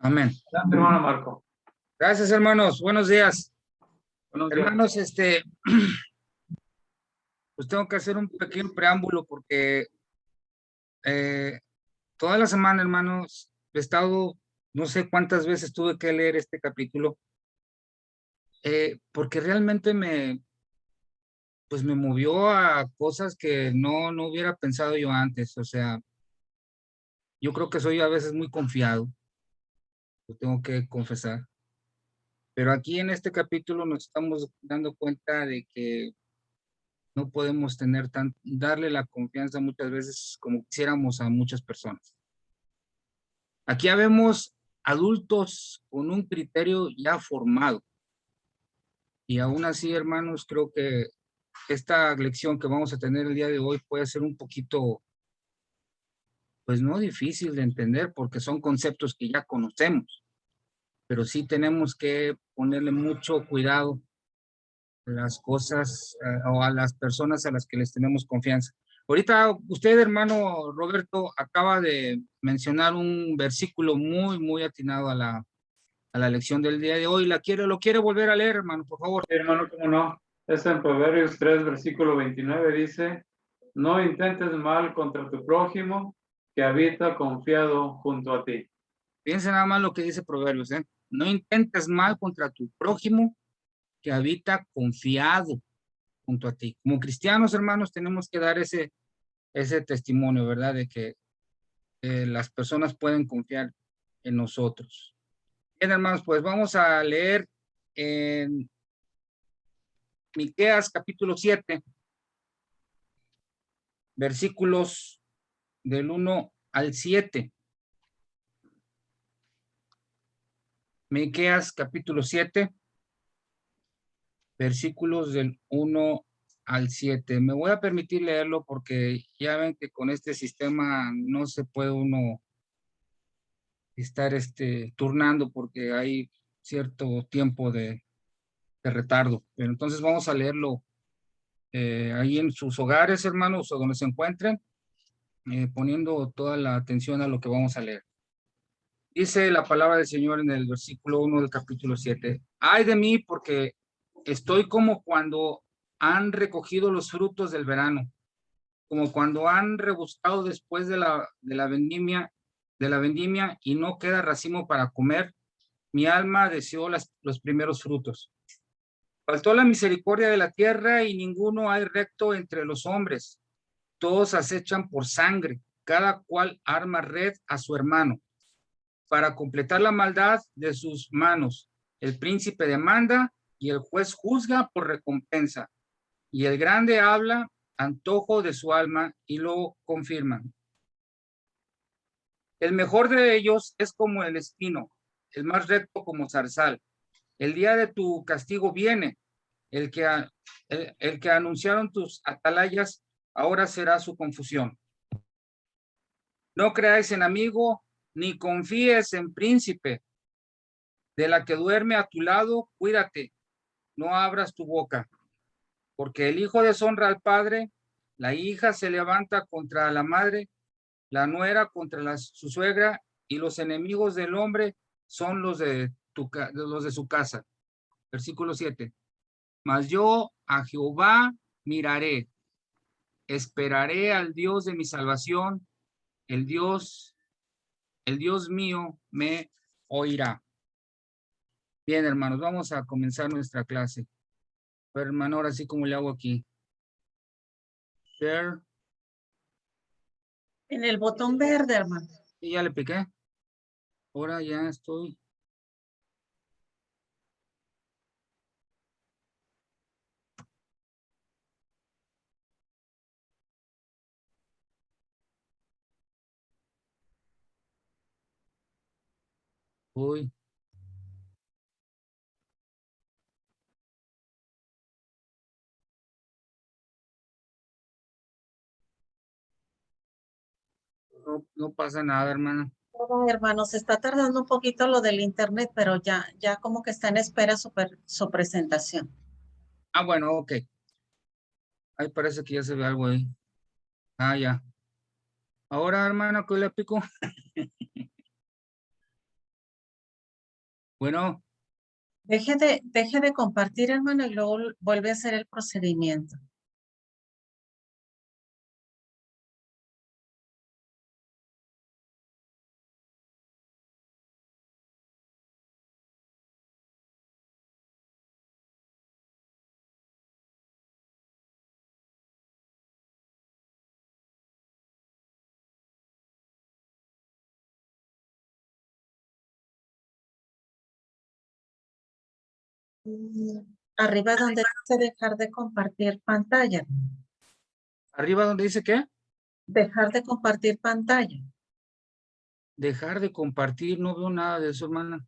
Amén. Adelante, hermano Marco. Gracias, hermanos. Buenos días. Buenos días. Hermanos, pues tengo que hacer un pequeño preámbulo porque toda la semana, hermanos, he estado, no sé cuántas veces tuve que leer este capítulo, porque realmente pues me movió a cosas que no hubiera pensado yo antes. O sea, yo creo que soy a veces muy confiado, lo tengo que confesar. Pero aquí en este capítulo nos estamos dando cuenta de que no podemos darle la confianza muchas veces como quisiéramos a muchas personas. Aquí vemos adultos con un criterio ya formado. Y aún así, hermanos, creo que esta lección que vamos a tener el día de hoy puede ser un poquito, pues no difícil de entender porque son conceptos que ya conocemos, pero sí tenemos que ponerle mucho cuidado a las cosas o a las personas a las que les tenemos confianza. Ahorita usted, hermano Roberto, acaba de mencionar un versículo muy atinado a la lección del día de hoy. ¿Lo quiere volver a leer, hermano, por favor? Sí, hermano, cómo no. Es en Proverbios 3, versículo 29, dice: no intentes mal contra tu prójimo, que habita confiado junto a ti. Fíjense nada más lo que dice Proverbios, ¿eh? No intentes mal contra tu prójimo, que habita confiado junto a ti. Como cristianos, hermanos, tenemos que dar ese testimonio, ¿verdad? De que las personas pueden confiar en nosotros. Bien, hermanos, pues vamos a leer en Miqueas capítulo 7, versículos del 1 al 7. Miqueas capítulo 7, versículos del 1 al 7. Me voy a permitir leerlo porque ya ven que con este sistema no se puede uno estar turnando porque hay cierto tiempo de retardo. Pero entonces vamos a leerlo ahí en sus hogares, hermanos, o donde se encuentren, poniendo toda la atención a lo que vamos a leer. Dice la palabra del Señor en el versículo 1 del capítulo 7. Ay de mí, porque estoy como cuando han recogido los frutos del verano, como cuando han rebuscado después de la vendimia y no queda racimo para comer. Mi alma deseó los primeros frutos. Faltó la misericordia de la tierra y ninguno hay recto entre los hombres. Todos acechan por sangre, cada cual arma red a su hermano. Para completar la maldad de sus manos, el príncipe demanda y el juez juzga por recompensa. Y el grande habla antojo de su alma y lo confirman. El mejor de ellos es como el espino, el más recto como zarzal. El día de tu castigo viene, el que anunciaron tus atalayas, ahora será su confusión. No creáis en amigo, ni confíes en príncipe. De la que duerme a tu lado, cuídate, no abras tu boca, porque el hijo deshonra al padre, la hija se levanta contra la madre, la nuera contra su suegra, y los enemigos del hombre son los de su casa. Versículo 7. Mas yo a Jehová miraré, esperaré al Dios de mi salvación, el Dios mío me oirá. Bien, hermanos, vamos a comenzar nuestra clase. Pero, hermano, ahora sí como le hago aquí. Share. En el botón verde, hermano. Y ya le piqué. Ahora ya estoy. Uy. No pasa nada, hermano. Hermano, se está tardando un poquito lo del internet, pero ya como que está en espera su presentación. Ah, bueno, ok. Ahí parece que ya se ve algo ahí. Ah, ya. Ahora, hermano, ¿qué le pico? Bueno, Deje de compartir, hermano, y luego vuelve a hacer el procedimiento. Arriba donde dice dejar de compartir pantalla. arriba donde dice ¿qué? Dejar de compartir pantalla. Dejar de compartir, no veo nada de eso, hermana.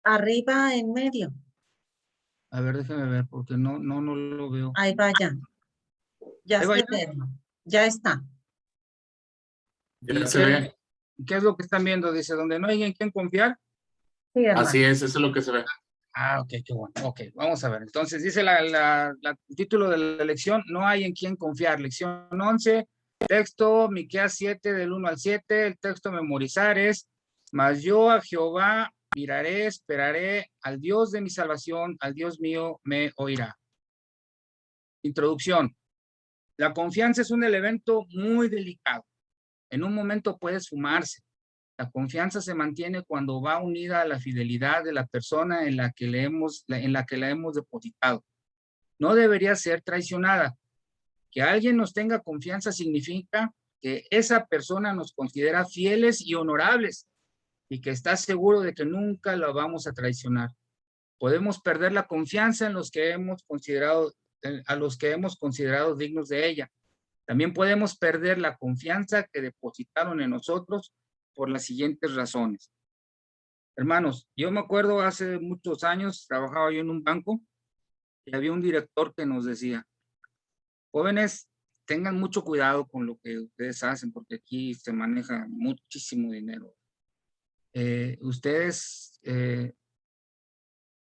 Arriba en medio. A ver, déjeme ver, porque no lo veo. Ahí vaya. Ya Ahí va se ya. ve, hermano. Ya está. Ya ¿Y se ve. qué es lo que están viendo? Dice, donde no hay en quien confiar. Sí, hermano. Así es, eso es lo que se ve. Ah, ok, qué bueno. Ok, vamos a ver. Entonces, dice el título de la lección, no hay en quien confiar. Lección 11, texto, Miqueas 7, del 1 al 7. El texto a memorizar es, mas yo a Jehová miraré, esperaré, al Dios de mi salvación, al Dios mío me oirá. Introducción. La confianza es un elemento muy delicado. En un momento puede sumarse. La confianza se mantiene cuando va unida a la fidelidad de la persona en la que la hemos depositado. No debería ser traicionada. Que alguien nos tenga confianza significa que esa persona nos considera fieles y honorables y que está seguro de que nunca la vamos a traicionar. Podemos perder la confianza en los que hemos considerado, a los que hemos considerado dignos de ella. También podemos perder la confianza que depositaron en nosotros por las siguientes razones. Hermanos, yo me acuerdo hace muchos años, trabajaba yo en un banco y había un director que nos decía, jóvenes, tengan mucho cuidado con lo que ustedes hacen porque aquí se maneja muchísimo dinero. Ustedes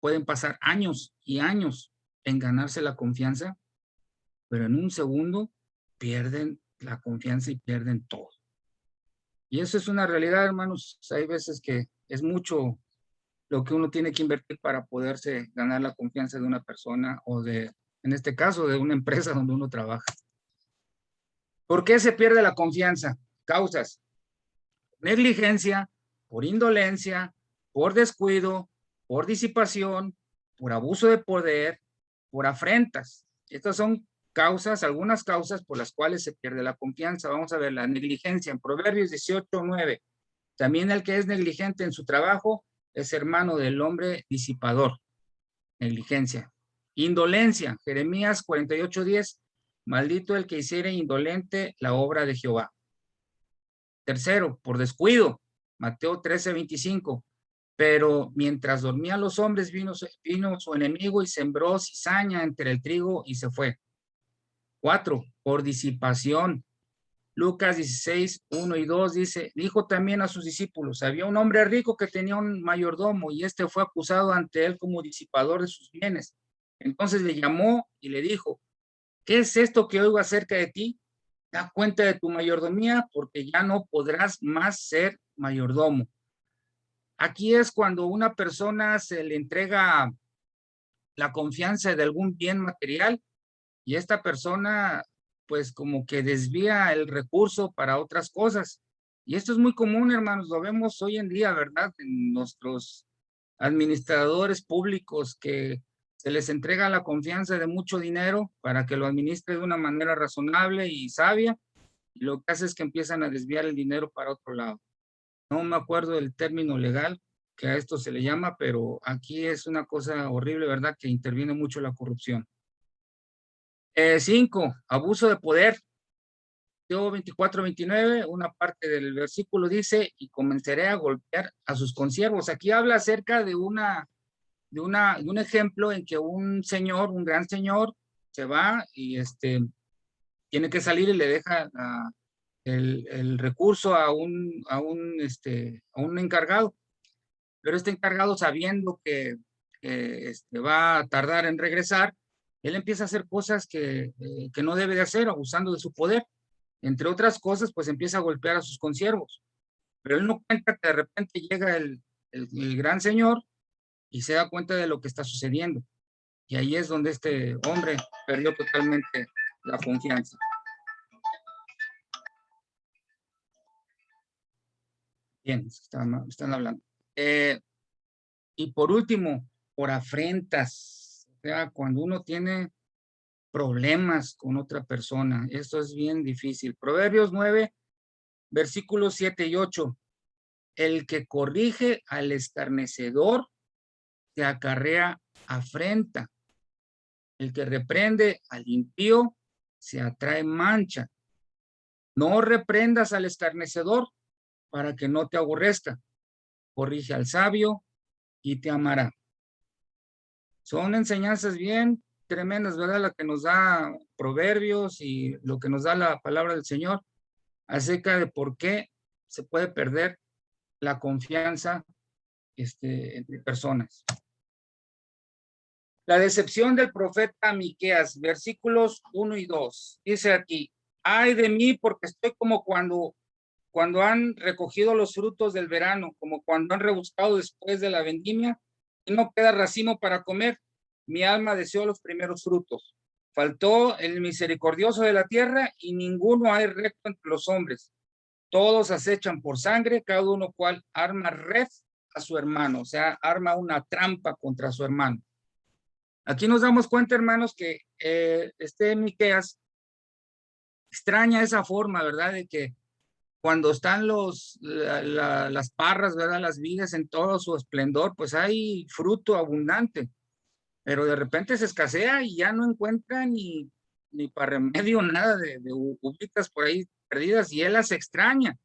pueden pasar años y años en ganarse la confianza, pero en un segundo pierden la confianza y pierden todo. Y eso es una realidad, hermanos. Hay veces que es mucho lo que uno tiene que invertir para poderse ganar la confianza de una persona o de, en este caso, de una empresa donde uno trabaja. ¿Por qué se pierde la confianza? Causas: negligencia, por indolencia, por descuido, por disipación, por abuso de poder, por afrentas. Estas son causas, algunas causas por las cuales se pierde la confianza. Vamos a ver la negligencia en Proverbios 18:9. También el que es negligente en su trabajo es hermano del hombre disipador. Negligencia. Indolencia, Jeremías 48:10. Maldito el que hiciere indolente la obra de Jehová. Tercero, por descuido, Mateo 13:25. Pero mientras dormían los hombres, vino su enemigo y sembró cizaña entre el trigo y se fue. 4, por disipación. Lucas 16:1 y 2 dice, dijo también a sus discípulos, había un hombre rico que tenía un mayordomo y este fue acusado ante él como disipador de sus bienes. Entonces le llamó y le dijo, ¿qué es esto que oigo acerca de ti? Da cuenta de tu mayordomía porque ya no podrás más ser mayordomo. Aquí es cuando una persona se le entrega la confianza de algún bien material y esta persona pues como que desvía el recurso para otras cosas. Y esto es muy común, hermanos, lo vemos hoy en día, ¿verdad? En nuestros administradores públicos que se les entrega la confianza de mucho dinero para que lo administre de una manera razonable y sabia, y lo que hace es que empiezan a desviar el dinero para otro lado. No me acuerdo del término legal que a esto se le llama, pero aquí es una cosa horrible, ¿verdad? Que interviene mucho la corrupción. 5, abuso de poder. Mateo 24:29, una parte del versículo dice, y comenzaré a golpear a sus consiervos. Aquí habla acerca de un ejemplo en que un señor, un gran señor, se va y tiene que salir y le deja el recurso a un encargado. Pero este encargado, sabiendo que va a tardar en regresar, él empieza a hacer cosas que no debe de hacer, abusando de su poder. Entre otras cosas, pues empieza a golpear a sus consiervos. Pero él no cuenta que de repente llega el gran señor y se da cuenta de lo que está sucediendo. Y ahí es donde este hombre perdió totalmente la confianza. Bien, están hablando. Y por último, por afrentas. O sea, cuando uno tiene problemas con otra persona, esto es bien difícil. Proverbios 9, versículos 7 y 8. El que corrige al escarnecedor se acarrea afrenta. El que reprende al impío se atrae mancha. No reprendas al escarnecedor para que no te aborrezca. Corrige al sabio y te amará. Son enseñanzas bien tremendas, ¿verdad? La que nos da Proverbios y lo que nos da la palabra del Señor acerca de por qué se puede perder la confianza entre personas. La decepción del profeta Miqueas, versículos 1 y 2. Dice aquí, ay de mí porque estoy como cuando han recogido los frutos del verano, como cuando han rebuscado después de la vendimia y no queda racimo para comer. Mi alma deseó los primeros frutos. Faltó el misericordioso de la tierra y ninguno hay recto entre los hombres. Todos acechan por sangre, cada uno cual arma red a su hermano, o sea, arma una trampa contra su hermano. Aquí nos damos cuenta, hermanos, que Miqueas extraña esa forma, ¿verdad? De que cuando están las parras, ¿verdad? Las vides en todo su esplendor, pues hay fruto abundante, pero de repente se escasea y ya no encuentran ni para remedio nada de uvitas por ahí perdidas y él las extraña.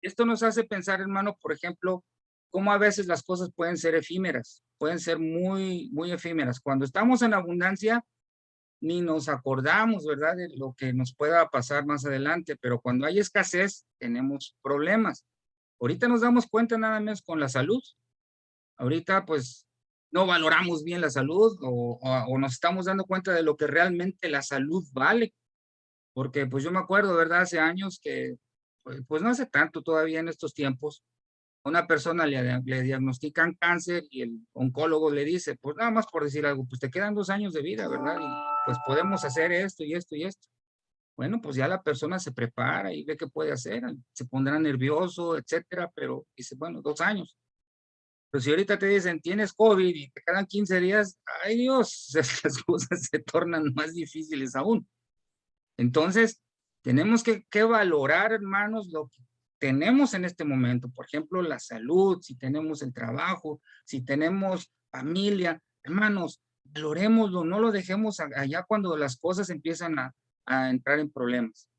Esto nos hace pensar, hermano, por ejemplo, cómo a veces las cosas pueden ser efímeras, pueden ser muy, muy efímeras. Cuando estamos en abundancia, ni nos acordamos, ¿verdad?, de lo que nos pueda pasar más adelante, pero cuando hay escasez, tenemos problemas. Ahorita nos damos cuenta nada más con la salud. Ahorita, pues, no valoramos bien la salud o nos estamos dando cuenta de lo que realmente la salud vale. Porque, pues, yo me acuerdo, ¿verdad?, hace años que, pues no hace tanto todavía en estos tiempos, a una persona le diagnostican cáncer y el oncólogo le dice, pues nada más por decir algo, pues te quedan 2 años de vida, ¿verdad? Y pues podemos hacer esto y esto y esto. Bueno, pues ya la persona se prepara y ve qué puede hacer, se pondrá nervioso, etcétera, pero dice, bueno, 2 años. Pero si ahorita te dicen, tienes COVID y te quedan 15 días, ay Dios, las cosas se tornan más difíciles aún. Entonces, tenemos que valorar, hermanos, lo que tenemos en este momento. Por ejemplo, la salud, si tenemos el trabajo, si tenemos familia. Hermanos, valorémoslo, no lo dejemos allá cuando las cosas empiezan a entrar en problemas.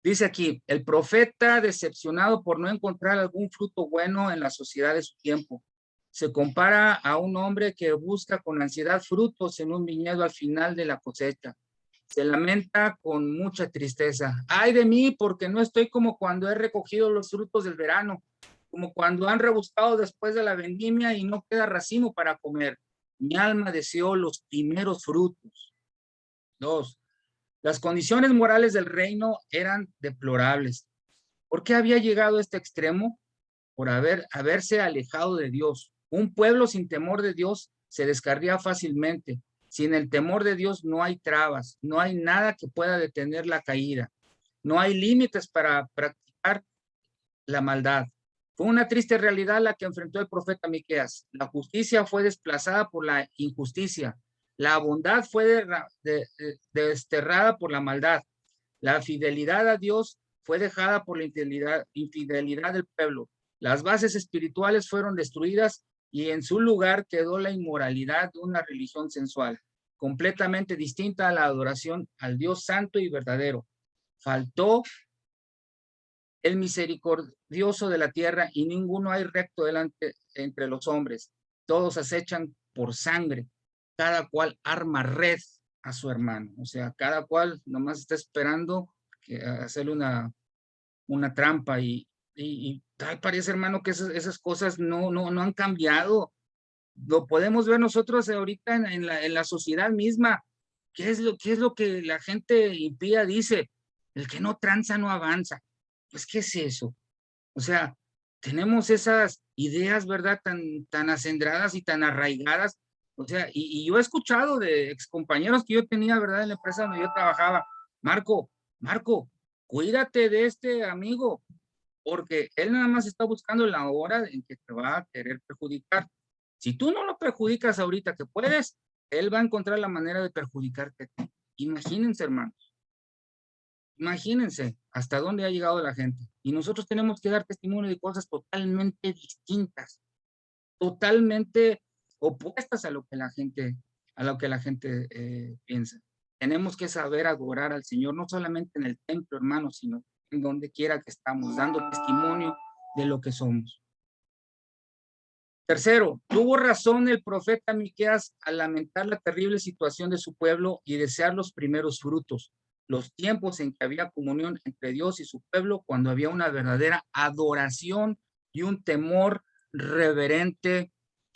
Dice aquí, el profeta decepcionado por no encontrar algún fruto bueno en la sociedad de su tiempo. Se compara a un hombre que busca con ansiedad frutos en un viñedo al final de la cosecha. Se lamenta con mucha tristeza. Ay de mí, porque no estoy como cuando he recogido los frutos del verano, como cuando han rebuscado después de la vendimia y no queda racimo para comer. Mi alma deseó los primeros frutos. 2. Las condiciones morales del reino eran deplorables. ¿Por qué había llegado a este extremo? Por haberse alejado de Dios. Un pueblo sin temor de Dios se descarría fácilmente. Sin el temor de Dios no hay trabas, no hay nada que pueda detener la caída. No hay límites para practicar la maldad. Fue una triste realidad la que enfrentó el profeta Miqueas. La justicia fue desplazada por la injusticia. La bondad fue desterrada por la maldad. La fidelidad a Dios fue dejada por la infidelidad del pueblo. Las bases espirituales fueron destruidas y en su lugar quedó la inmoralidad de una religión sensual, completamente distinta a la adoración al Dios santo y verdadero. Faltó el misericordioso de la tierra y ninguno hay recto delante entre los hombres. Todos acechan por sangre, cada cual arma red a su hermano. O sea, cada cual nomás está esperando hacerle una trampa y parece, hermano, que esas cosas no han cambiado. Lo podemos ver nosotros ahorita en la sociedad misma. ¿Qué es lo que la gente impía dice? El que no tranza no avanza. Pues, ¿qué es eso? O sea, tenemos esas ideas, ¿verdad? Tan acendradas y tan arraigadas. O sea, y yo he escuchado de excompañeros que yo tenía, ¿verdad? En la empresa donde yo trabajaba. Marco, cuídate de este amigo, porque él nada más está buscando la hora en que te va a querer perjudicar. Si tú no lo perjudicas ahorita que puedes, él va a encontrar la manera de perjudicarte. Imagínense, hermanos. Imagínense hasta dónde ha llegado la gente. Y nosotros tenemos que dar testimonio de cosas totalmente distintas, totalmente opuestas a lo que la gente piensa. Tenemos que saber adorar al Señor, no solamente en el templo, hermanos, sino en donde quiera que estamos, dando testimonio de lo que somos. Tercero, tuvo razón el profeta Miqueas al lamentar la terrible situación de su pueblo y desear los primeros frutos, los tiempos en que había comunión entre Dios y su pueblo, cuando había una verdadera adoración y un temor reverente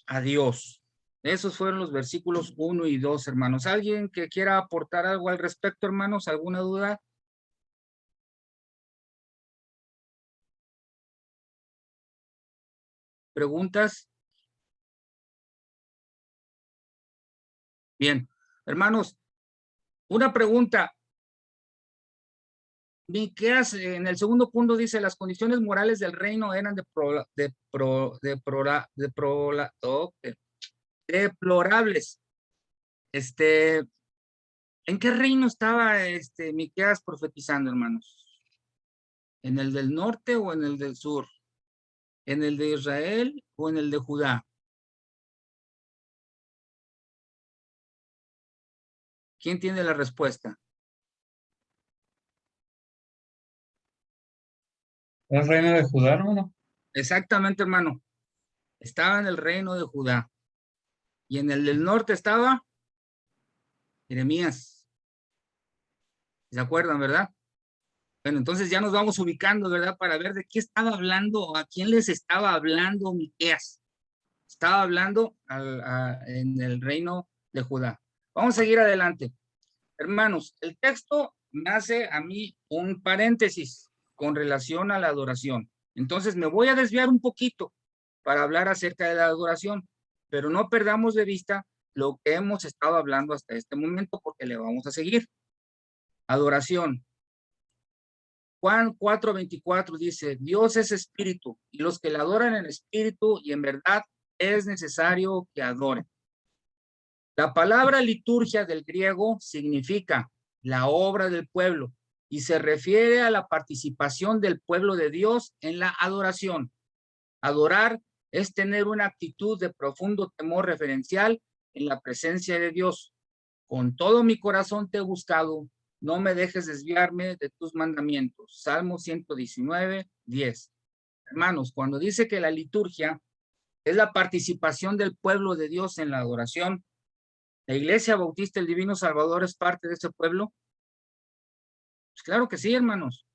a Dios. Esos fueron los versículos 1 y 2, hermanos. ¿Alguien que quiera aportar algo al respecto, hermanos? ¿Alguna duda? ¿Preguntas? Bien, hermanos, una pregunta. Miqueas en el segundo punto dice, las condiciones morales del reino eran deplorables. ¿En qué reino estaba Miqueas profetizando, hermanos? ¿En el del norte o en el del sur? ¿En el de Israel o en el de Judá? ¿Quién tiene la respuesta? ¿El reino de Judá, hermano? Exactamente, hermano. Estaba en el reino de Judá. Y en el del norte estaba Jeremías. ¿Se acuerdan, verdad? Bueno, entonces ya nos vamos ubicando, ¿verdad? Para ver de qué estaba hablando o a quién les estaba hablando Miqueas. Estaba hablando en el reino de Judá. Vamos a seguir adelante. Hermanos, el texto me hace a mí un paréntesis con relación a la adoración. Entonces me voy a desviar un poquito para hablar acerca de la adoración, pero no perdamos de vista lo que hemos estado hablando hasta este momento porque le vamos a seguir. Adoración. Juan 4:24 dice, Dios es espíritu y los que le adoran en espíritu y en verdad es necesario que adoren. La palabra liturgia del griego significa la obra del pueblo y se refiere a la participación del pueblo de Dios en la adoración. Adorar es tener una actitud de profundo temor referencial en la presencia de Dios. Con todo mi corazón te he buscado, no me dejes desviarme de tus mandamientos. Salmo 119:10. Hermanos, cuando dice que la liturgia es la participación del pueblo de Dios en la adoración, ¿la Iglesia Bautista el Divino Salvador es parte de ese pueblo? Pues claro que sí, hermanos.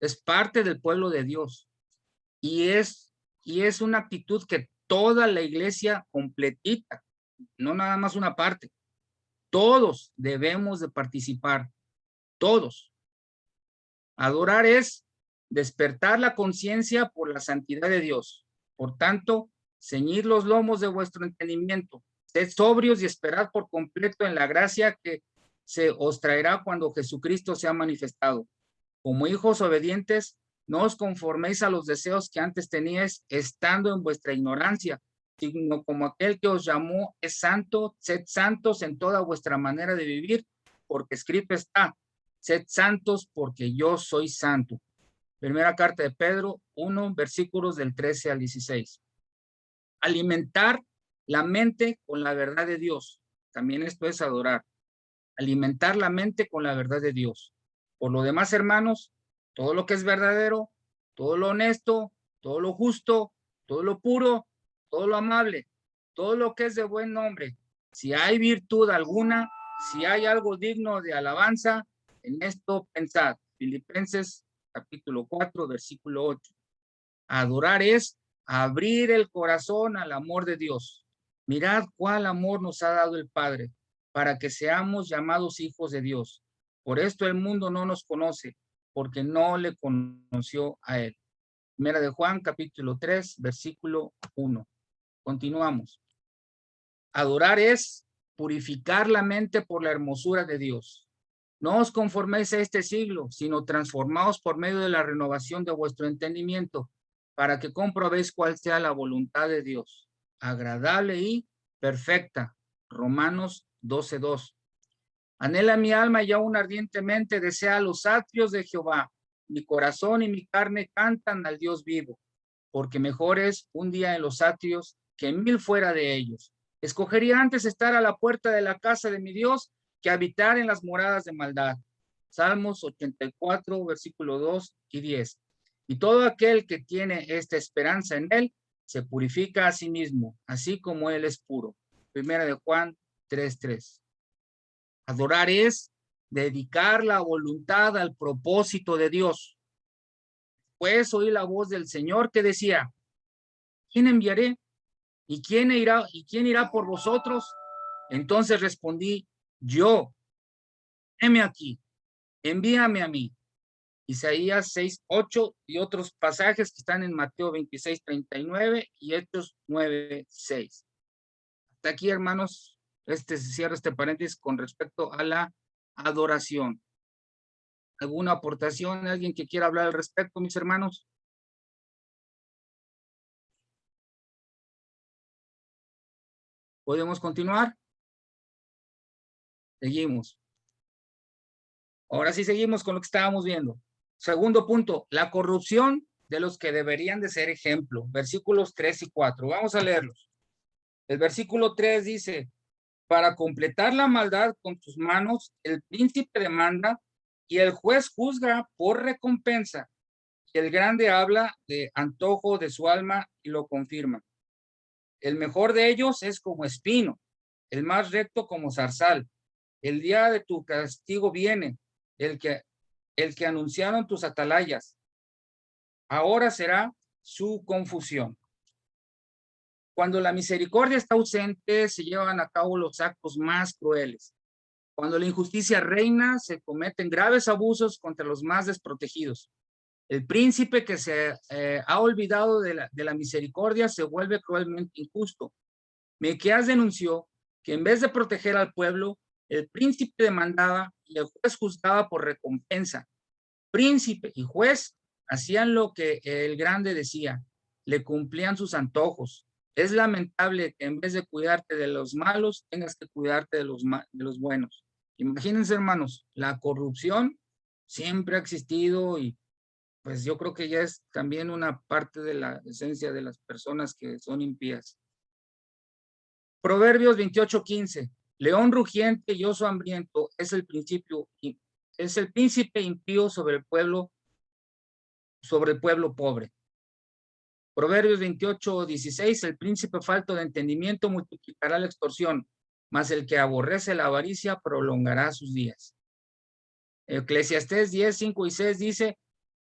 Es parte del pueblo de Dios. Y es una actitud que toda la iglesia completita, no nada más una parte. Todos debemos de participar. Todos. Adorar es despertar la conciencia por la santidad de Dios. Por tanto, ceñid los lomos de vuestro entendimiento. Sed sobrios y esperad por completo en la gracia que se os traerá cuando Jesucristo sea manifestado. Como hijos obedientes, no os conforméis a los deseos que antes teníais estando en vuestra ignorancia, sino como aquel que os llamó es santo, sed santos en toda vuestra manera de vivir, porque escrito está, sed santos porque yo soy santo. Primera carta de Pedro 1, versículos del 13 al 16. Alimentar la mente con la verdad de Dios. También esto es adorar. Alimentar la mente con la verdad de Dios. Por lo demás, hermanos, todo lo que es verdadero, todo lo honesto, todo lo justo, todo lo puro, todo lo amable, todo lo que es de buen nombre, si hay virtud alguna, si hay algo digno de alabanza, en esto pensad. Filipenses capítulo 4, versículo 8. Adorar es abrir el corazón al amor de Dios. Mirad cuál amor nos ha dado el Padre, para que seamos llamados hijos de Dios. Por esto el mundo no nos conoce, porque no le conoció a Él. Primera de Juan, capítulo 3, versículo 1. Continuamos. Adorar es purificar la mente por la hermosura de Dios. No os conforméis a este siglo, sino transformaos por medio de la renovación de vuestro entendimiento, para que comprobéis cuál sea la voluntad de Dios, agradable y perfecta. Romanos 12:2. Anhela mi alma y aún ardientemente desea los atrios de Jehová. Mi corazón y mi carne cantan al Dios vivo, porque mejor es un día en los atrios que 1000 fuera de ellos. Escogería antes estar a la puerta de la casa de mi Dios que habitar en las moradas de maldad. Salmos 84, versículo 2 y 10. Y todo aquel que tiene esta esperanza en él se purifica a sí mismo, así como él es puro. Primera de Juan 3:3. Adorar es dedicar la voluntad al propósito de Dios. Pues oí la voz del Señor que decía: ¿quién enviaré? ¿Y quién irá por vosotros? Entonces respondí: yo, heme aquí, envíame a mí. Isaías 6:8 y otros pasajes que están en Mateo 26:39 y Hechos 9:6. Hasta aquí, hermanos, se cierra este paréntesis con respecto a la adoración. ¿Alguna aportación? ¿Alguien que quiera hablar al respecto, mis hermanos? ¿Podemos continuar? Seguimos. Ahora sí seguimos con lo que estábamos viendo. Segundo punto, la corrupción de los que deberían de ser ejemplo. Versículos 3 y 4. Vamos a leerlos. El versículo 3 dice: para completar la maldad con tus manos, el príncipe demanda y el juez juzga por recompensa. Y el grande habla de antojo de su alma y lo confirma. El mejor de ellos es como espino, el más recto como zarzal. El día de tu castigo viene, el que anunciaron tus atalayas. Ahora será su confusión. Cuando la misericordia está ausente, se llevan a cabo los actos más crueles. Cuando la injusticia reina, se cometen graves abusos contra los más desprotegidos. El príncipe que se ha olvidado de la misericordia se vuelve cruelmente injusto. Miqueas denunció que en vez de proteger al pueblo, el príncipe demandaba y el juez juzgaba por recompensa. Príncipe y juez hacían lo que el grande decía, le cumplían sus antojos. Es lamentable que en vez de cuidarte de los malos, tengas que cuidarte de los buenos. Imagínense, hermanos, la corrupción siempre ha existido y pues yo creo que ya es también una parte de la esencia de las personas que son impías. Proverbios 28:15. León rugiente y oso hambriento es el príncipe impío sobre el pueblo pobre. Proverbios 28:16. El príncipe falto de entendimiento multiplicará la extorsión, mas el que aborrece la avaricia prolongará sus días. Eclesiastés 10:5 y 6 dice: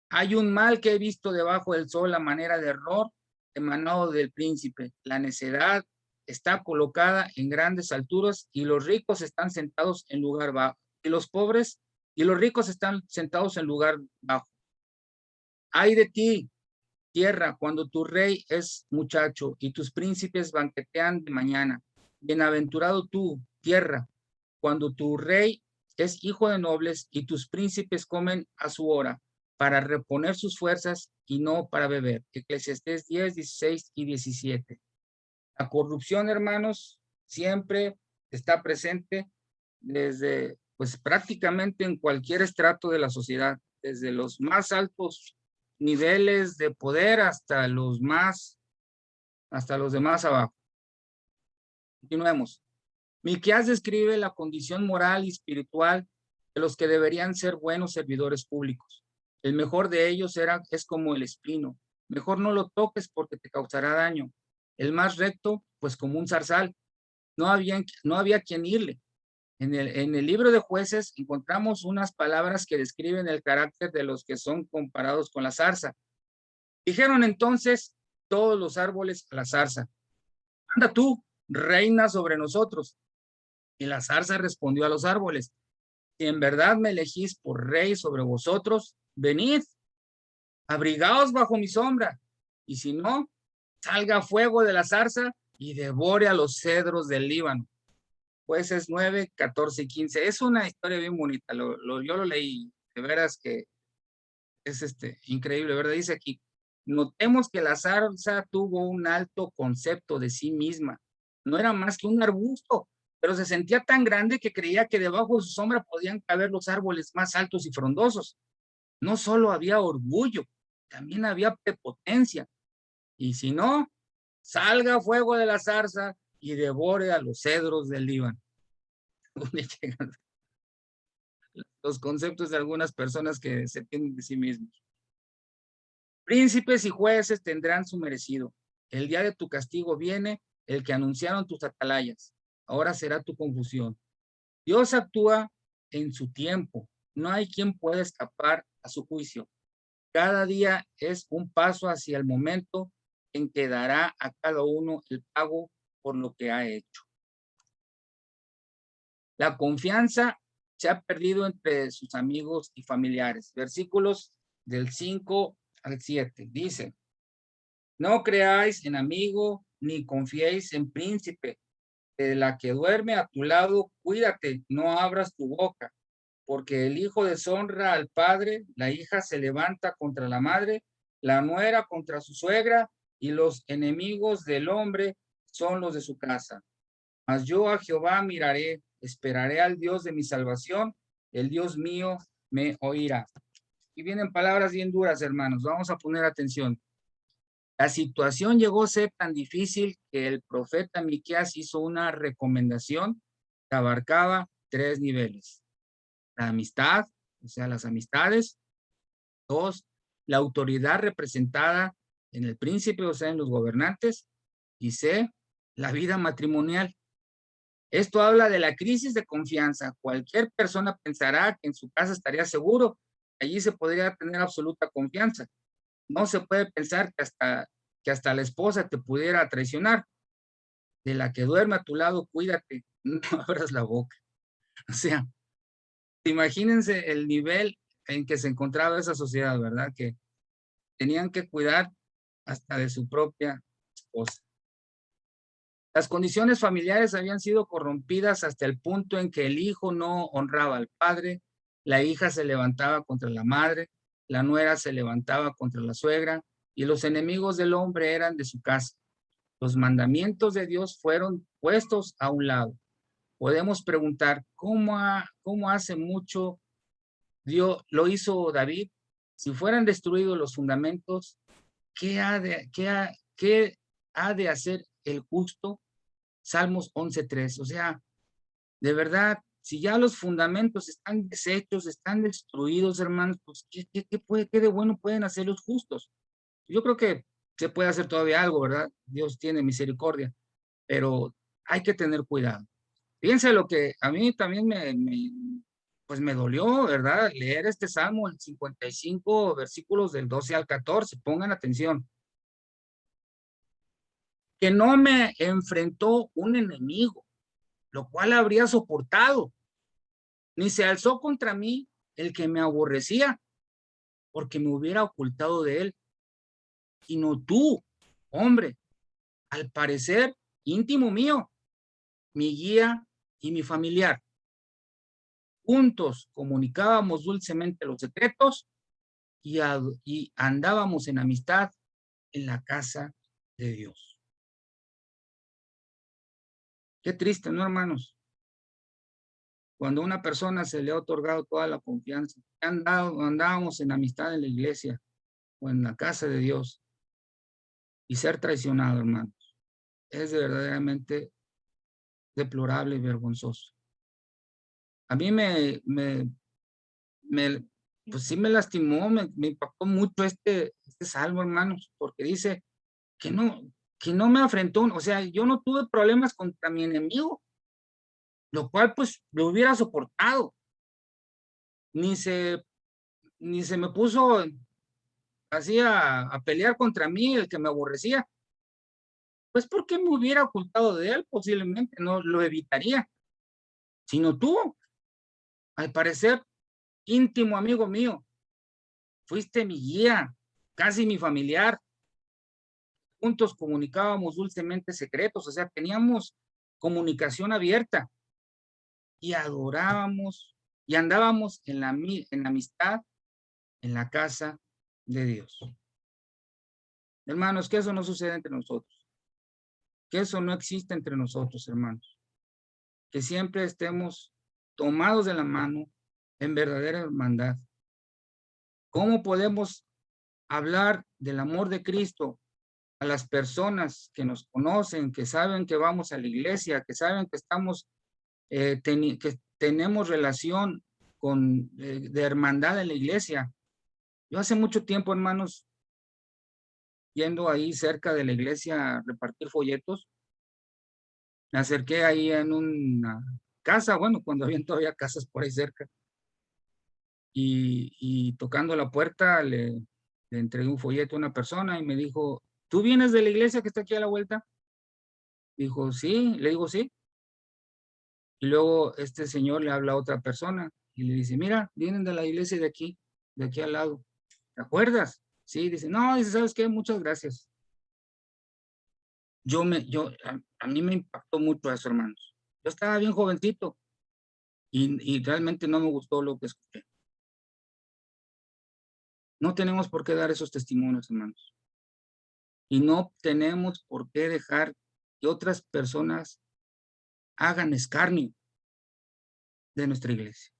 hay un mal que he visto debajo del sol, la manera de error emanado del príncipe. La necedad está colocada en grandes alturas y los ricos están sentados en lugar bajo. Y los pobres y los ricos están sentados en lugar bajo. Ay de ti, tierra, cuando tu rey es muchacho y tus príncipes banquetean de mañana. Bienaventurado tú, tierra, cuando tu rey es hijo de nobles y tus príncipes comen a su hora, para reponer sus fuerzas y no para beber. Eclesiastés 10, 16 y 17. La corrupción, hermanos, siempre está presente desde, pues prácticamente en cualquier estrato de la sociedad, desde los más altos niveles de poder hasta los de más abajo. Continuemos. Miqueas describe la condición moral y espiritual de los que deberían ser buenos servidores públicos. El mejor de ellos es como el espino. Mejor no lo toques porque te causará daño. El más recto, pues como un zarzal. No había quien irle. En el libro de Jueces encontramos unas palabras que describen el carácter de los que son comparados con la zarza. Dijeron entonces todos los árboles a la zarza: anda tú, reina sobre nosotros. Y la zarza respondió a los árboles: si en verdad me elegís por rey sobre vosotros, venid, abrigaos bajo mi sombra, y si no, salga fuego de la zarza y devore a los cedros del Líbano. Jueces 9, 14 y 15. Es una historia bien bonita, yo lo leí, de veras que es increíble, ¿verdad? Dice aquí, notemos que la zarza tuvo un alto concepto de sí misma, no era más que un arbusto, pero se sentía tan grande que creía que debajo de su sombra podían caber los árboles más altos y frondosos. No solo había orgullo, también había prepotencia. Y si no, salga fuego de la zarza y devore a los cedros del Líbano. ¿Dónde llegan los conceptos de algunas personas que se tienen de sí mismos? Príncipes y jueces tendrán su merecido. El día de tu castigo viene, el que anunciaron tus atalayas. Ahora será tu confusión. Dios actúa en su tiempo. No hay quien pueda escapar a su juicio. Cada día es un paso hacia el momento en que dará a cada uno el pago por lo que ha hecho. La confianza se ha perdido entre sus amigos y familiares. Versículos del 5 al 7. Dice, no creáis en amigo, ni confiéis en príncipe. De la que duerme a tu lado, cuídate, no abras tu boca. Porque el hijo deshonra al padre, la hija se levanta contra la madre, la nuera contra su suegra, y los enemigos del hombre son los de su casa. Mas yo a Jehová miraré, esperaré al Dios de mi salvación, el Dios mío me oirá. Y vienen palabras bien duras, hermanos, vamos a poner atención. La situación llegó a ser tan difícil que el profeta Miqueas hizo una recomendación que abarcaba 3 niveles. La amistad, o sea, las amistades. 2, la autoridad representada en el príncipe, o sea, en los gobernantes. Y C, la vida matrimonial. Esto habla de la crisis de confianza. Cualquier persona pensará que en su casa estaría seguro. Allí se podría tener absoluta confianza. No se puede pensar que hasta la esposa te pudiera traicionar. De la que duerme a tu lado, cuídate, no abras la boca. O sea, imagínense el nivel en que se encontraba esa sociedad, ¿verdad? Que tenían que cuidar hasta de su propia esposa. Las condiciones familiares habían sido corrompidas hasta el punto en que el hijo no honraba al padre, la hija se levantaba contra la madre, la nuera se levantaba contra la suegra, y los enemigos del hombre eran de su casa. Los mandamientos de Dios fueron puestos a un lado. Podemos preguntar, ¿cómo hace mucho Dios lo hizo David? Si fueran destruidos los fundamentos, ¿qué ha de hacer el justo? Salmos 11:3. O sea, de verdad, si ya los fundamentos están deshechos, están destruidos, hermanos, pues ¿qué de bueno pueden hacer los justos? Yo creo que se puede hacer todavía algo, ¿verdad? Dios tiene misericordia, pero hay que tener cuidado. Fíjense lo que a mí también pues me dolió, ¿verdad? Leer este Salmo, el 55, versículos del 12 al 14. Pongan atención. Que no me enfrentó un enemigo, lo cual habría soportado, ni se alzó contra mí el que me aborrecía, porque me hubiera ocultado de él, sino tú, hombre, al parecer íntimo mío, mi guía y mi familiar. Juntos comunicábamos dulcemente los secretos y andábamos en amistad en la casa de Dios. Qué triste, ¿no, hermanos? Cuando a una persona se le ha otorgado toda la confianza, andábamos en amistad en la iglesia o en la casa de Dios, y ser traicionado, hermanos, es verdaderamente deplorable y vergonzoso. A mí pues sí me lastimó, me impactó mucho este salmo, hermanos, porque dice que no me afrentó, o sea, yo no tuve problemas contra mi enemigo, lo cual pues lo hubiera soportado. Ni se me puso así a pelear contra mí, el que me aborrecía. Pues porque me hubiera ocultado de él, posiblemente no lo evitaría, sino tú, al parecer íntimo amigo mío, fuiste mi guía, casi mi familiar. Juntos comunicábamos dulcemente secretos, o sea, teníamos comunicación abierta y adorábamos y andábamos en la amistad en la casa de Dios. Hermanos, que eso no sucede entre nosotros, que eso no existe entre nosotros, hermanos, que siempre estemos tomados de la mano en verdadera hermandad. ¿Cómo podemos hablar del amor de Cristo a las personas que nos conocen, que saben que vamos a la iglesia, que saben que estamos, que tenemos relación de hermandad en la iglesia? Yo hace mucho tiempo, hermanos, yendo ahí cerca de la iglesia a repartir folletos, me acerqué ahí en una casa, bueno, cuando habían todavía casas por ahí cerca, y tocando la puerta le entregué un folleto a una persona y me dijo, ¿tú vienes de la iglesia que está aquí a la vuelta? Dijo, sí, le digo, sí. Y luego este señor le habla a otra persona y le dice, mira, vienen de la iglesia de aquí al lado. ¿Te acuerdas? Sí, dice, no, dice, ¿sabes qué? Muchas gracias. A mí me impactó mucho eso, hermanos. Yo estaba bien jovencito y realmente no me gustó lo que escuché. No tenemos por qué dar esos testimonios, hermanos. Y no tenemos por qué dejar que otras personas hagan escarnio de nuestra iglesia.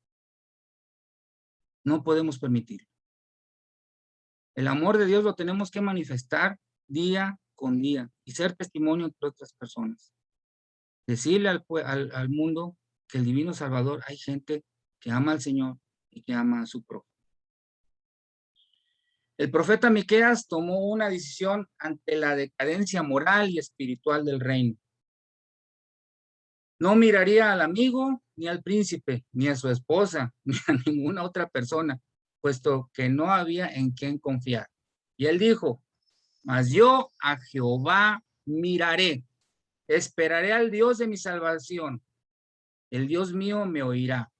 No podemos permitirlo. El amor de Dios lo tenemos que manifestar día con día y ser testimonio entre otras personas. Decirle al mundo que el divino Salvador, hay gente que ama al Señor y que ama a su prójimo. El profeta Miqueas tomó una decisión ante la decadencia moral y espiritual del reino. No miraría al amigo, ni al príncipe, ni a su esposa, ni a ninguna otra persona, puesto que no había en quien confiar. Y él dijo, mas yo a Jehová miraré, esperaré al Dios de mi salvación. El Dios mío me oirá.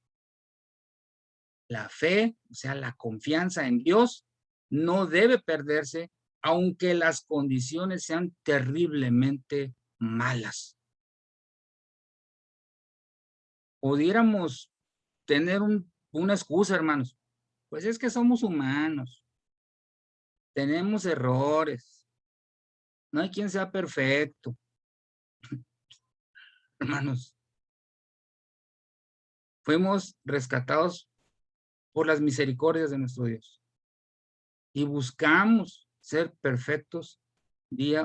La fe, o sea, la confianza en Dios, no debe perderse, aunque las condiciones sean terriblemente malas. Pudiéramos tener una excusa, hermanos. Pues es que somos humanos. Tenemos errores. No hay quien sea perfecto. Hermanos, fuimos rescatados por las misericordias de nuestro Dios. Y buscamos ser perfectos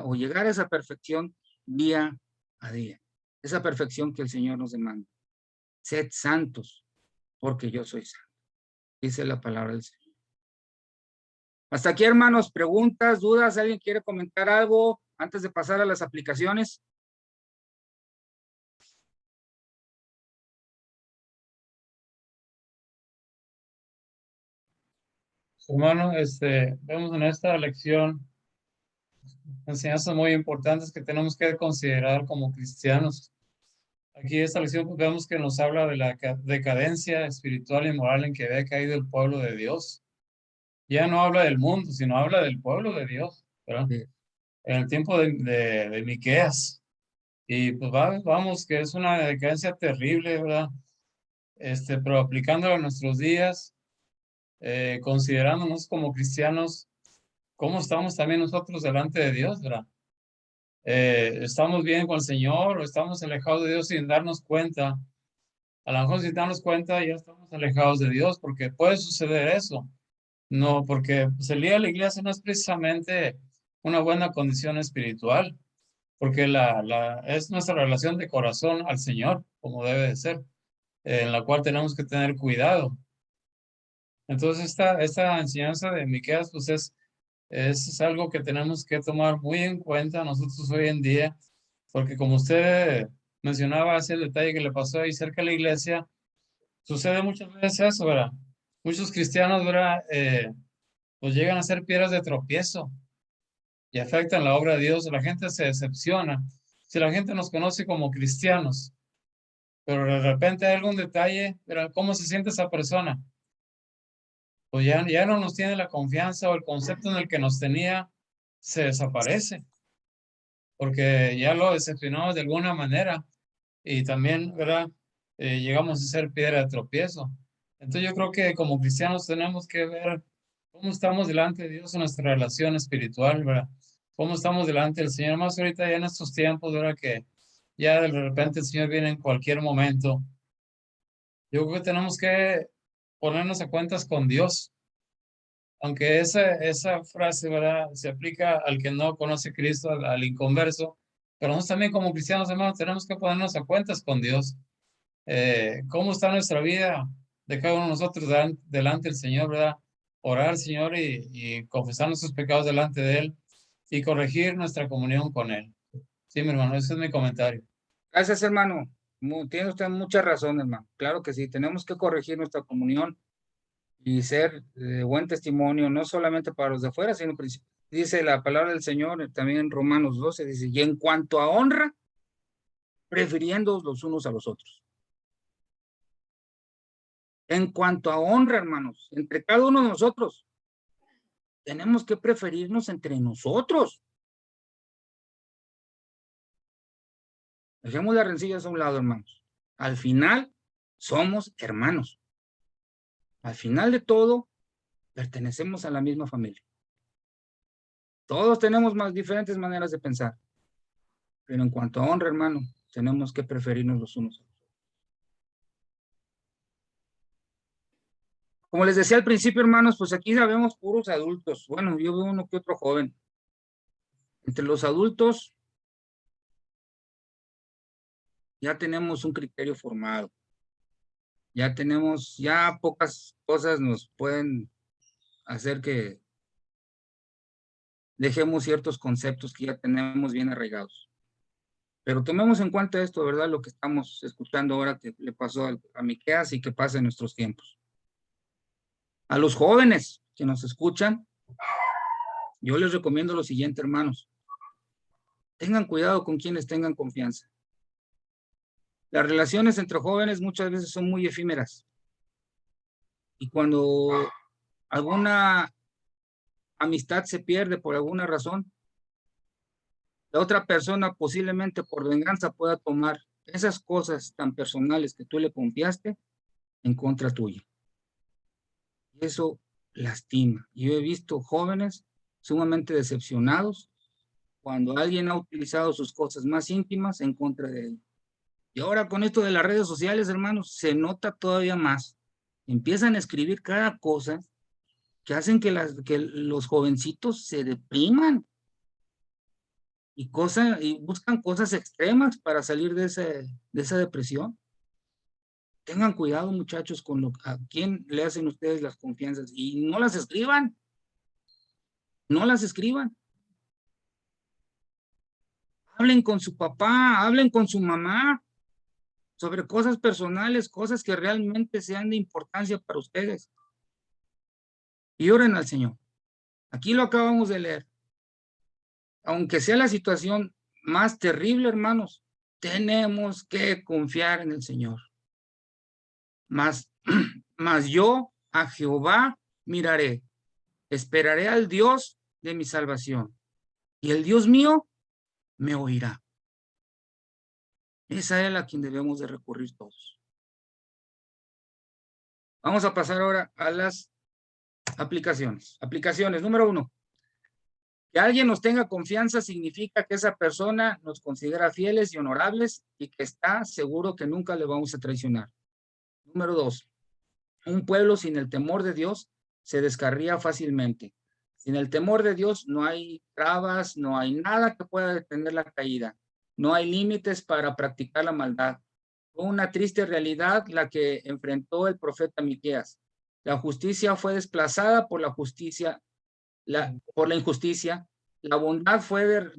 o llegar a esa perfección día a día. Esa perfección que el Señor nos demanda. Sed santos, porque yo soy santo. Dice la palabra del Señor. Hasta aquí, hermanos, preguntas, dudas, ¿alguien quiere comentar algo antes de pasar a las aplicaciones? Hermano, vemos en esta lección enseñanzas muy importantes que tenemos que considerar como cristianos. Aquí esta lección pues, vemos que nos habla de la decadencia espiritual y moral en que había caído el pueblo de Dios. Ya no habla del mundo, sino habla del pueblo de Dios, ¿verdad? Sí. En el tiempo de Miqueas. Y pues vamos, que es una decadencia terrible, ¿verdad? Pero aplicándolo a nuestros días, considerándonos como cristianos, ¿cómo estamos también nosotros delante de Dios, verdad? ¿Estamos bien con el Señor o estamos alejados de Dios sin darnos cuenta? A lo mejor sin darnos cuenta ya estamos alejados de Dios, porque puede suceder eso. No, porque pues, el ir a la iglesia no es precisamente una buena condición espiritual, porque es nuestra relación de corazón al Señor, como debe de ser, en la cual tenemos que tener cuidado. Entonces, esta enseñanza de Miqueas, pues es algo que tenemos que tomar muy en cuenta nosotros hoy en día, porque como usted mencionaba, ese detalle que le pasó ahí cerca de la iglesia, sucede muchas veces eso, ¿verdad? Muchos cristianos, ¿verdad? Pues llegan a ser piedras de tropiezo y afectan la obra de Dios. La gente se decepciona. Si la gente nos conoce como cristianos, pero de repente hay algún detalle, ¿verdad? ¿Cómo se siente esa persona? pues ya no nos tiene la confianza, o el concepto en el que nos tenía se desaparece, porque ya lo decepcionamos de alguna manera y también, ¿verdad? Llegamos a ser piedra de tropiezo. Entonces yo creo que como cristianos tenemos que ver cómo estamos delante de Dios en nuestra relación espiritual, ¿verdad? Cómo estamos delante del Señor, más ahorita ya en estos tiempos, ¿verdad? Que ya de repente el Señor viene en cualquier momento. Yo creo que tenemos que ponernos a cuentas con Dios, aunque esa frase, ¿verdad? Se aplica al que no conoce a Cristo, al inconverso, pero nosotros también como cristianos, hermanos, tenemos que ponernos a cuentas con Dios. ¿Cómo está nuestra vida de cada uno de nosotros delante del Señor, ¿verdad? Orar al Señor y confesar nuestros pecados delante de Él y corregir nuestra comunión con Él. Sí, mi hermano, ese es mi comentario. Gracias, hermano. Tiene usted mucha razón, hermano. Claro que sí, tenemos que corregir nuestra comunión y ser de buen testimonio, no solamente para los de afuera, sino dice la palabra del Señor también en Romanos 12, dice, y en cuanto a honra, prefiriendo los unos a los otros. En cuanto a honra, hermanos, entre cada uno de nosotros, tenemos que preferirnos entre nosotros. Dejemos las rencillas a un lado, hermanos. Al final, somos hermanos. Al final de todo, pertenecemos a la misma familia. Todos tenemos diferentes maneras de pensar. Pero en cuanto a honra, hermano, tenemos que preferirnos los unos a los otros. Como les decía al principio, hermanos, pues aquí ya vemos puros adultos. Bueno, yo veo uno que otro joven. Entre los adultos ya tenemos un criterio formado. Ya pocas cosas nos pueden hacer que dejemos ciertos conceptos que ya tenemos bien arraigados. Pero tomemos en cuenta esto, ¿verdad? Lo que estamos escuchando ahora que le pasó a Miqueas y que pasa en nuestros tiempos. A los jóvenes que nos escuchan, yo les recomiendo lo siguiente, hermanos. Tengan cuidado con quienes tengan confianza. Las relaciones entre jóvenes muchas veces son muy efímeras. Y cuando alguna amistad se pierde por alguna razón, la otra persona posiblemente por venganza pueda tomar esas cosas tan personales que tú le confiaste en contra tuya. Y eso lastima. Yo he visto jóvenes sumamente decepcionados cuando alguien ha utilizado sus cosas más íntimas en contra de él. Y ahora con esto de las redes sociales, hermanos, se nota todavía más. Empiezan a escribir cada cosa que hacen que los jovencitos se depriman y buscan cosas extremas para salir de esa depresión. Tengan cuidado, muchachos, con a quién le hacen ustedes las confianzas y no las escriban. No las escriban. Hablen con su papá, hablen con su mamá sobre cosas personales, cosas que realmente sean de importancia para ustedes. Y oren al Señor. Aquí lo acabamos de leer. Aunque sea la situación más terrible, hermanos, tenemos que confiar en el Señor. Mas yo a Jehová miraré, esperaré al Dios de mi salvación, y el Dios mío me oirá. Es a Él a quien debemos de recurrir todos. Vamos a pasar ahora a las aplicaciones. Aplicaciones, número 1. Que alguien nos tenga confianza significa que esa persona nos considera fieles y honorables y que está seguro que nunca le vamos a traicionar. Número 2. Un pueblo sin el temor de Dios se descarría fácilmente. Sin el temor de Dios no hay trabas, no hay nada que pueda detener la caída. No hay límites para practicar la maldad. Fue una triste realidad la que enfrentó el profeta Miqueas. La justicia fue desplazada por la injusticia. La bondad fue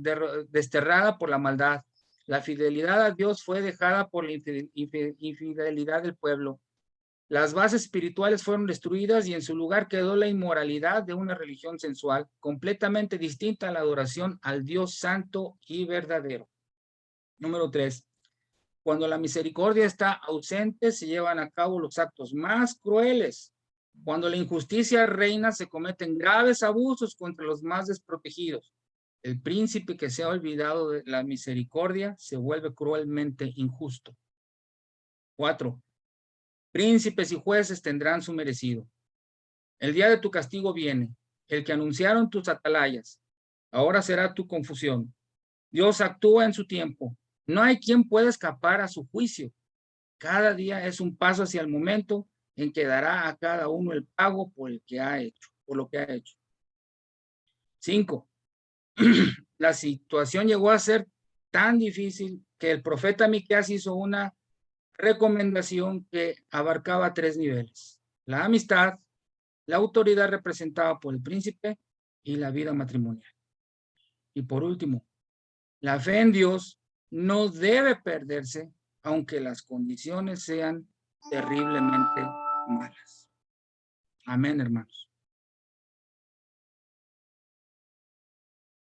desterrada por la maldad. La fidelidad a Dios fue dejada por la infidelidad del pueblo. Las bases espirituales fueron destruidas y en su lugar quedó la inmoralidad de una religión sensual, completamente distinta a la adoración al Dios santo y verdadero. Número 3. Cuando la misericordia está ausente, se llevan a cabo los actos más crueles Cuando la injusticia reina, se cometen graves abusos contra los más desprotegidos. El príncipe que se ha olvidado de la misericordia se vuelve cruelmente injusto. 4. Príncipes y jueces tendrán su merecido. El día de tu castigo viene, el que anunciaron tus atalayas. Ahora será tu confusión. Dios actúa en su tiempo. No hay quien pueda escapar a su juicio. Cada día es un paso hacia el momento en que dará a cada uno el pago por el que ha hecho, por lo que ha hecho. 5. La situación llegó a ser tan difícil que el profeta Miqueas hizo una recomendación que abarcaba 3 niveles: la amistad, la autoridad representada por el príncipe y la vida matrimonial. Y por último, la fe en Dios no debe perderse aunque las condiciones sean terriblemente malas. Amén, hermanos.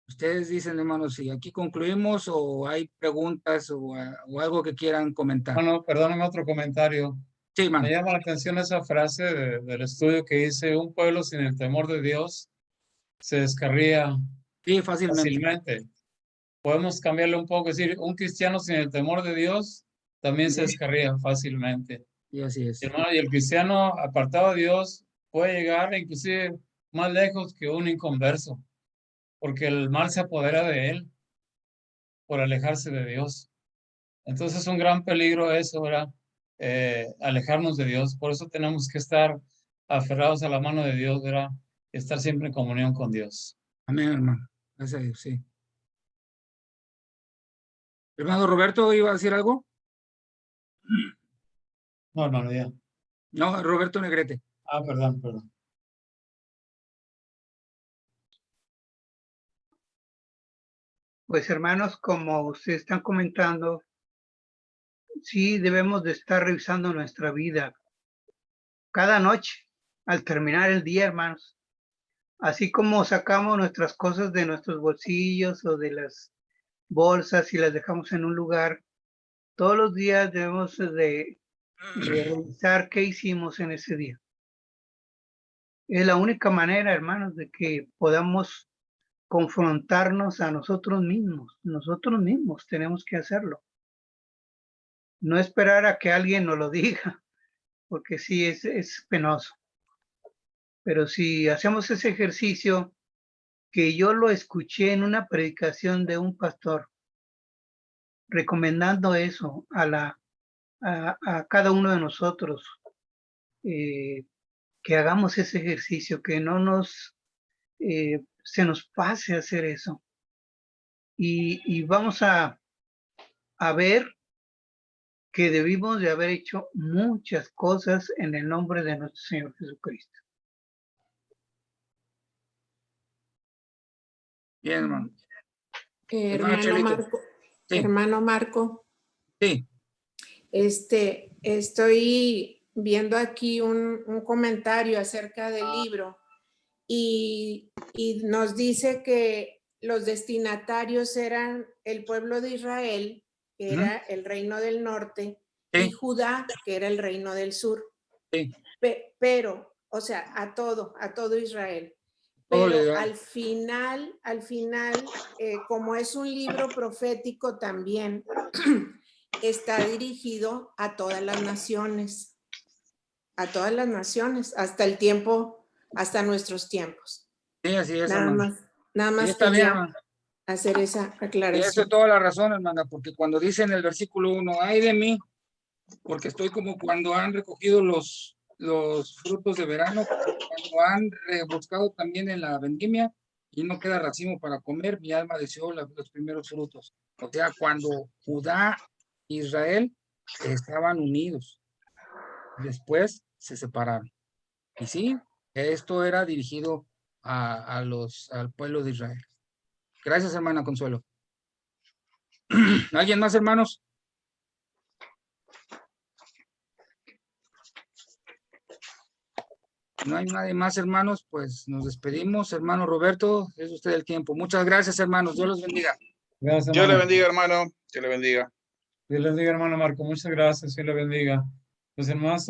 Ustedes dicen, hermanos, si aquí concluimos o hay preguntas o algo que quieran comentar. Bueno, perdóname otro comentario. Sí, hermano. Me llama la atención esa frase del estudio que dice: un pueblo sin el temor de Dios se descarría Sí, fácilmente. fácilmente. Podemos cambiarle un poco, decir, un cristiano sin el temor de Dios también se descarría fácilmente. Y así es. Hermano, y el cristiano apartado de Dios puede llegar inclusive más lejos que un inconverso, porque el mal se apodera de él por alejarse de Dios. Entonces es un gran peligro eso, ¿verdad? Alejarnos de Dios. Por eso tenemos que estar aferrados a la mano de Dios, ¿verdad? Estar siempre en comunión con Dios. Amén, hermano. Gracias a Dios, sí. Hermano Roberto, ¿iba a decir algo? No, hermano, ya. No, Roberto Negrete. Ah, perdón. Pues hermanos, como ustedes están comentando, sí debemos de estar revisando nuestra vida cada noche al terminar el día, hermanos. Así como sacamos nuestras cosas de nuestros bolsillos o de las bolsas y las dejamos en un lugar, todos los días debemos de revisar qué hicimos en ese día. Es la única manera, hermanos, de que podamos confrontarnos a nosotros mismos. Nosotros mismos tenemos que hacerlo. No esperar a que alguien nos lo diga, porque sí es penoso. Pero si hacemos ese ejercicio, que yo lo escuché en una predicación de un pastor, recomendando eso a cada uno de nosotros, que hagamos ese ejercicio, que no se nos pase hacer eso. Y vamos a ver que debimos de haber hecho muchas cosas en el nombre de nuestro Señor Jesucristo. Bien, hermano. Hermano Marco. Sí. Hermano Marco. Sí. Estoy viendo aquí un comentario acerca del libro y nos dice que los destinatarios eran el pueblo de Israel, que era el reino del norte, y Judá, que era el reino del sur. Pero, o sea, a todo Israel. Pero al final, como es un libro profético también, está dirigido a todas las naciones, hasta el tiempo, hasta nuestros tiempos. Sí, así es, Nada más está quería bien, hacer esa aclaración. Y eso es toda la razón, hermana, porque cuando dice en el versículo 1, ay de mí, porque estoy como cuando han recogido los frutos de verano, cuando han rebuscado también en la vendimia y no queda racimo para comer, mi alma deseó los primeros frutos. O sea, cuando Judá e Israel estaban unidos, después se separaron. Y sí, esto era dirigido al pueblo de Israel. Gracias, hermana Consuelo. ¿Alguien más, hermanos? No hay nadie más, hermanos, pues nos despedimos. Hermano Roberto, es usted el tiempo. Muchas gracias, hermanos. Dios los bendiga. Gracias, Dios le bendiga, hermano. Dios le bendiga. Dios le bendiga, hermano Marco. Muchas gracias. Dios le bendiga. Los hermanos